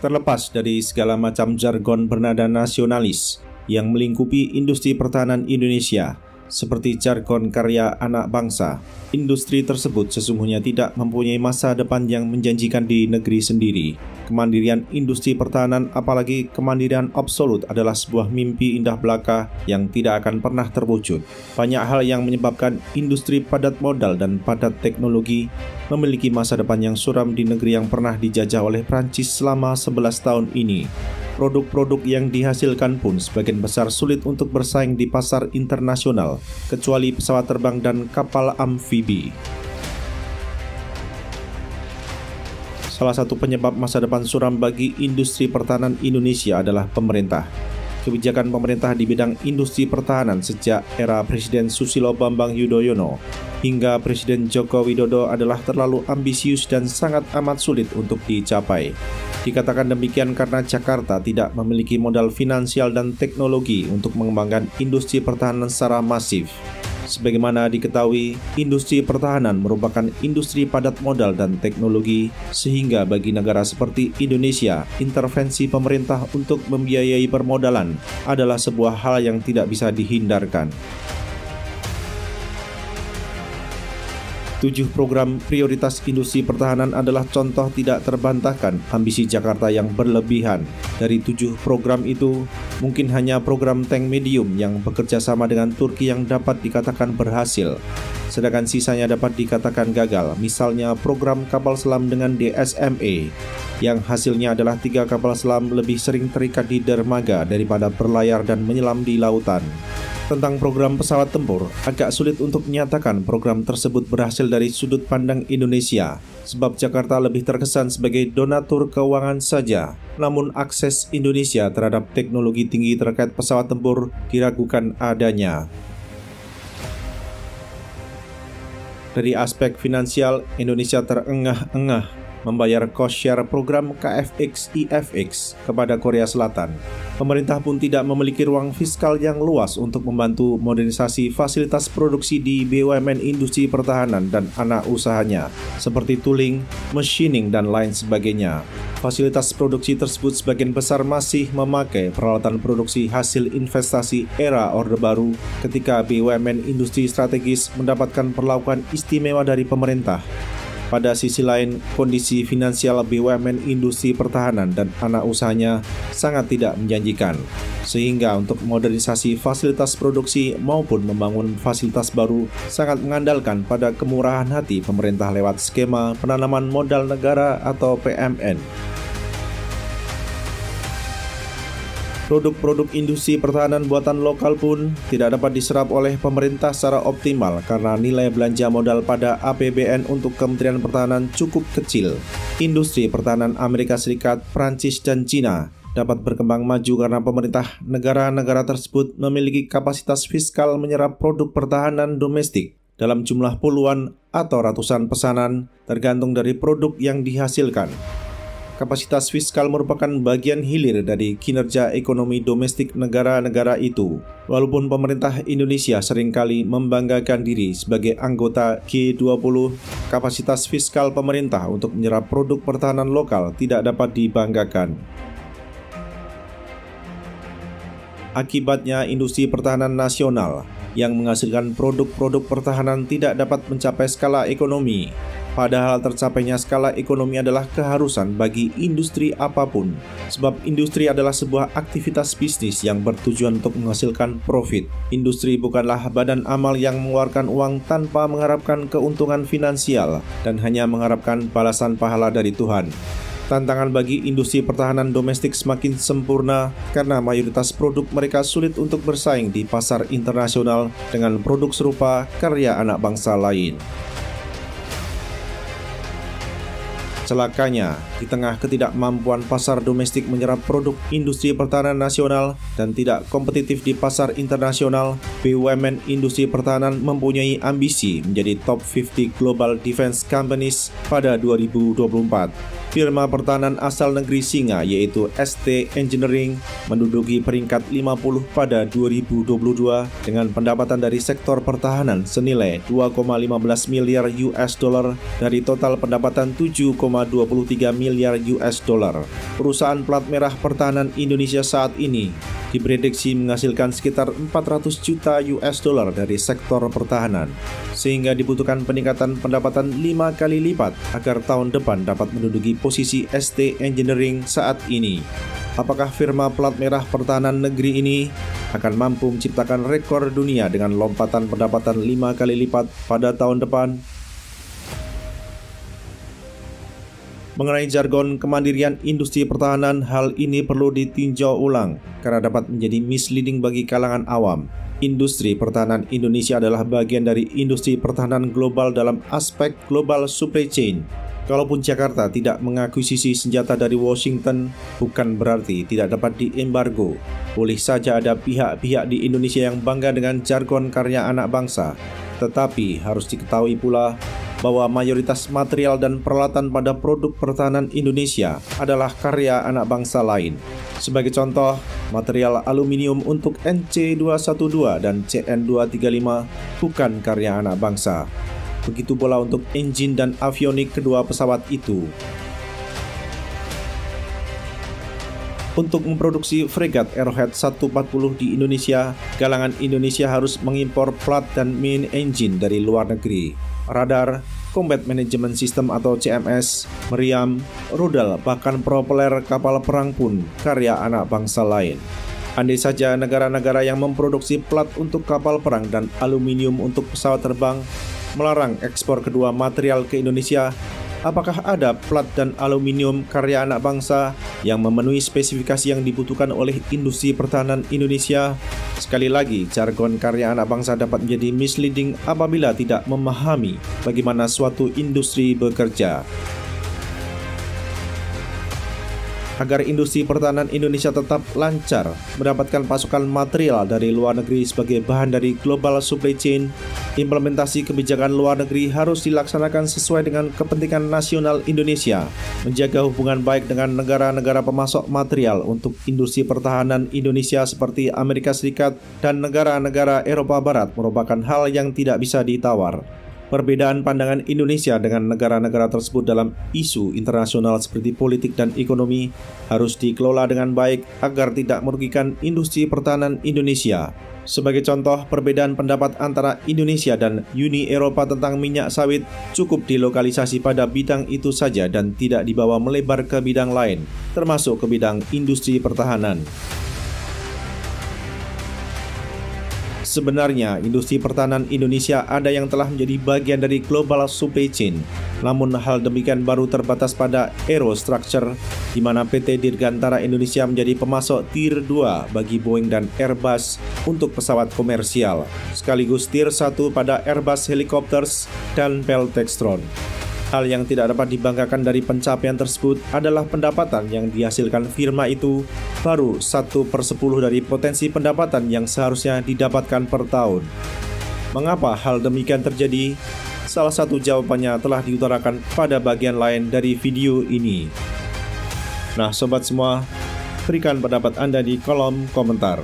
Terlepas dari segala macam jargon bernada nasionalis yang melingkupi industri pertahanan Indonesia, seperti jargon karya anak bangsa, industri tersebut sesungguhnya tidak mempunyai masa depan yang menjanjikan di negeri sendiri. Kemandirian industri pertahanan, apalagi kemandirian absolut, adalah sebuah mimpi indah belaka yang tidak akan pernah terwujud. Banyak hal yang menyebabkan industri padat modal dan padat teknologi memiliki masa depan yang suram di negeri yang pernah dijajah oleh Prancis selama 11 tahun ini. Produk-produk yang dihasilkan pun sebagian besar sulit untuk bersaing di pasar internasional, kecuali pesawat terbang dan kapal amfibi. Salah satu penyebab masa depan suram bagi industri pertahanan Indonesia adalah pemerintah. Kebijakan pemerintah di bidang industri pertahanan sejak era Presiden Susilo Bambang Yudhoyono hingga Presiden Joko Widodo adalah terlalu ambisius dan sangat amat sulit untuk dicapai. Dikatakan demikian karena Jakarta tidak memiliki modal finansial dan teknologi untuk mengembangkan industri pertahanan secara masif. Sebagaimana diketahui, industri pertahanan merupakan industri padat modal dan teknologi, sehingga bagi negara seperti Indonesia, intervensi pemerintah untuk membiayai permodalan adalah sebuah hal yang tidak bisa dihindarkan. 7 program prioritas industri pertahanan adalah contoh tidak terbantahkan ambisi Jakarta yang berlebihan. Dari 7 program itu, mungkin hanya program tank medium yang bekerja sama dengan Turki yang dapat dikatakan berhasil. Sedangkan sisanya dapat dikatakan gagal, misalnya program kapal selam dengan DSME, yang hasilnya adalah 3 kapal selam lebih sering terikat di dermaga daripada berlayar dan menyelam di lautan. Tentang program pesawat tempur, agak sulit untuk menyatakan program tersebut berhasil dari sudut pandang Indonesia, sebab Jakarta lebih terkesan sebagai donatur keuangan saja. Namun akses Indonesia terhadap teknologi tinggi terkait pesawat tempur diragukan adanya. Dari aspek finansial, Indonesia terengah-engah membayar cost share program KFX-IFX kepada Korea Selatan. Pemerintah pun tidak memiliki ruang fiskal yang luas untuk membantu modernisasi fasilitas produksi di BUMN industri pertahanan dan anak usahanya, seperti tooling, machining, dan lain sebagainya. Fasilitas produksi tersebut sebagian besar masih memakai peralatan produksi hasil investasi era Orde Baru ketika BUMN industri strategis mendapatkan perlakuan istimewa dari pemerintah. Pada sisi lain, kondisi finansial BUMN industri pertahanan dan anak usahanya sangat tidak menjanjikan, sehingga untuk modernisasi fasilitas produksi maupun membangun fasilitas baru sangat mengandalkan pada kemurahan hati pemerintah lewat skema penanaman modal negara atau PMN. Produk-produk industri pertahanan buatan lokal pun tidak dapat diserap oleh pemerintah secara optimal karena nilai belanja modal pada APBN untuk Kementerian Pertahanan cukup kecil. Industri pertahanan Amerika Serikat, Prancis, dan Cina dapat berkembang maju karena pemerintah negara-negara tersebut memiliki kapasitas fiskal menyerap produk pertahanan domestik dalam jumlah puluhan atau ratusan pesanan tergantung dari produk yang dihasilkan. Kapasitas fiskal merupakan bagian hilir dari kinerja ekonomi domestik negara-negara itu. Walaupun pemerintah Indonesia seringkali membanggakan diri sebagai anggota G20, kapasitas fiskal pemerintah untuk menyerap produk pertahanan lokal tidak dapat dibanggakan. Akibatnya, industri pertahanan nasional yang menghasilkan produk-produk pertahanan tidak dapat mencapai skala ekonomi. Padahal tercapainya skala ekonomi adalah keharusan bagi industri apapun, sebab industri adalah sebuah aktivitas bisnis yang bertujuan untuk menghasilkan profit. Industri bukanlah badan amal yang mengeluarkan uang tanpa mengharapkan keuntungan finansial dan hanya mengharapkan balasan pahala dari Tuhan. Tantangan bagi industri pertahanan domestik semakin sempurna karena mayoritas produk mereka sulit untuk bersaing di pasar internasional dengan produk serupa karya anak bangsa lain. Celakanya, di tengah ketidakmampuan pasar domestik menyerap produk industri pertahanan nasional dan tidak kompetitif di pasar internasional, BUMN industri pertahanan mempunyai ambisi menjadi top 50 Global Defense Companies pada 2024. Firma pertahanan asal negeri Singa yaitu ST Engineering menduduki peringkat 50 pada 2022 dengan pendapatan dari sektor pertahanan senilai 2,15 miliar US dollar dari total pendapatan 7,5 miliar US dollar. Perusahaan plat merah pertahanan Indonesia saat ini diprediksi menghasilkan sekitar 400 juta US dollar dari sektor pertahanan, sehingga dibutuhkan peningkatan pendapatan 5 kali lipat agar tahun depan dapat menduduki posisi ST Engineering saat ini. Apakah firma plat merah pertahanan negeri ini akan mampu menciptakan rekor dunia dengan lompatan pendapatan 5 kali lipat pada tahun depan? Mengenai jargon kemandirian industri pertahanan, hal ini perlu ditinjau ulang karena dapat menjadi misleading bagi kalangan awam. Industri pertahanan Indonesia adalah bagian dari industri pertahanan global dalam aspek global supply chain. Kalaupun Jakarta tidak mengakuisisi senjata dari Washington, bukan berarti tidak dapat diembargo. Boleh saja ada pihak-pihak di Indonesia yang bangga dengan jargon karya anak bangsa. Tetapi harus diketahui pula bahwa mayoritas material dan peralatan pada produk pertahanan Indonesia adalah karya anak bangsa lain. Sebagai contoh, material aluminium untuk NC212 dan CN235 bukan karya anak bangsa. Begitu pula untuk engine dan avionik kedua pesawat itu. Untuk memproduksi fregat Arrowhead 140 di Indonesia, galangan Indonesia harus mengimpor plat dan main engine dari luar negeri. Radar, Combat Management System atau CMS, meriam, rudal, bahkan propeller kapal perang pun karya anak bangsa lain. Andai saja negara-negara yang memproduksi plat untuk kapal perang dan aluminium untuk pesawat terbang melarang ekspor kedua material ke Indonesia, apakah ada plat dan aluminium karya anak bangsa yang memenuhi spesifikasi yang dibutuhkan oleh industri pertahanan Indonesia? Sekali lagi, jargon karya anak bangsa dapat menjadi misleading apabila tidak memahami bagaimana suatu industri bekerja. Agar industri pertahanan Indonesia tetap lancar mendapatkan pasokan material dari luar negeri sebagai bahan dari global supply chain, implementasi kebijakan luar negeri harus dilaksanakan sesuai dengan kepentingan nasional Indonesia, menjaga hubungan baik dengan negara-negara pemasok material untuk industri pertahanan Indonesia seperti Amerika Serikat dan negara-negara Eropa Barat merupakan hal yang tidak bisa ditawar. Perbedaan pandangan Indonesia dengan negara-negara tersebut dalam isu internasional seperti politik dan ekonomi harus dikelola dengan baik agar tidak merugikan industri pertahanan Indonesia. Sebagai contoh, perbedaan pendapat antara Indonesia dan Uni Eropa tentang minyak sawit cukup dilokalisasi pada bidang itu saja dan tidak dibawa melebar ke bidang lain, termasuk ke bidang industri pertahanan. Sebenarnya, industri pertahanan Indonesia ada yang telah menjadi bagian dari global supply chain. Namun hal demikian baru terbatas pada Aerostructure, di mana PT Dirgantara Indonesia menjadi pemasok Tier 2 bagi Boeing dan Airbus untuk pesawat komersial, sekaligus Tier 1 pada Airbus Helicopters dan Bell Textron. Hal yang tidak dapat dibanggakan dari pencapaian tersebut adalah pendapatan yang dihasilkan firma itu baru 1/10 dari potensi pendapatan yang seharusnya didapatkan per tahun. Mengapa hal demikian terjadi? Salah satu jawabannya telah diutarakan pada bagian lain dari video ini. Nah sobat semua, berikan pendapat Anda di kolom komentar.